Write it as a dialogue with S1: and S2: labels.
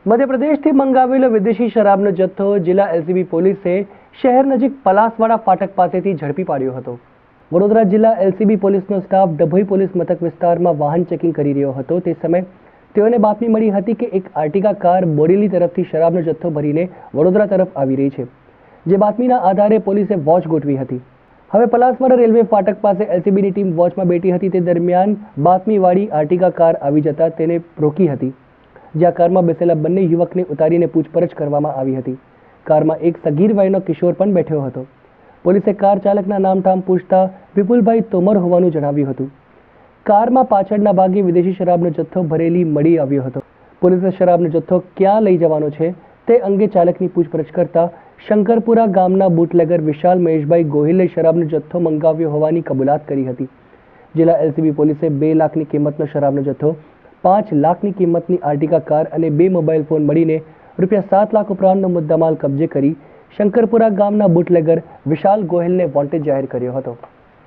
S1: મધ્યપ્રદેશથી મંગાવેલો વિદેશી શરાબનો જથ્થો જિલ્લા એલસીબી પોલીસે શહેર નજીક પલાસવાડા ફાટક પાસેથી ઝડપી પાડ્યો હતો। વડોદરા જિલ્લા એલસીબી પોલીસનો સ્ટાફ ડભોઈ પોલીસ મથક વિસ્તારમાં વાહન ચેકિંગ કરી રહ્યો હતો। તે સમયે તેઓને બાતમી મળી હતી કે એક આર્ટિગા કાર બોડેલી તરફથી શરાબનો જથ્થો ભરીને વડોદરા તરફ આવી રહી છે, જે બાતમીના આધારે પોલીસે વોચ ગોઠવી હતી। હવે પલાસવાડા રેલવે ફાટક પાસે એલસીબીની ટીમ વોચમાં બેઠી હતી। તે દરમિયાન બાતમીવાળી આર્ટિગા કાર આવી જતા તેને રોકી હતી, જ્યાં કારમાં બેસેલા બંને યુવકને ઉતારીને પૂછપરછ કરવામાં આવી હતી। કારમાં એક સગીર વયનો કિશોર પણ બેઠો હતો। પોલીસે કાર ચાલકના નામઠામ પૂછતા વિપુલભાઈ તોમર હોવાનું જણાવ્યું હતું। કારમાં પાછળના ભાગે વિદેશી શરાબનો જથ્થો ભરેલી મળી આવ્યો હતો। પોલીસે શરાબનો જથ્થો ક્યાં લઈ જવાનો છે તે અંગે ચાલકની પૂછપરછ કરતા શંકરપુરા ગામના બુટલેગર વિશાલ મહેશભાઈ ગોહિલે શરાબનો જથ્થો મંગાવ્યો હોવાની કબૂલાત કરી હતી। જિલ્લા એલસીબી પોલીસે 2 લાખની કિંમતનો શરાબનો જથ્થો, 5 લાખની કિંમતની આર્ટિગા કાર અને 2 મોબાઈલ ફોન મળીને રૂપિયા 7 લાખ ઉપરાંતનો મુદ્દામાલ કબજે કરી શંકરપુરા ગામના બુટલેગર વિશાલ ગોહિલને વોન્ટેડ જાહેર કર્યો હતો।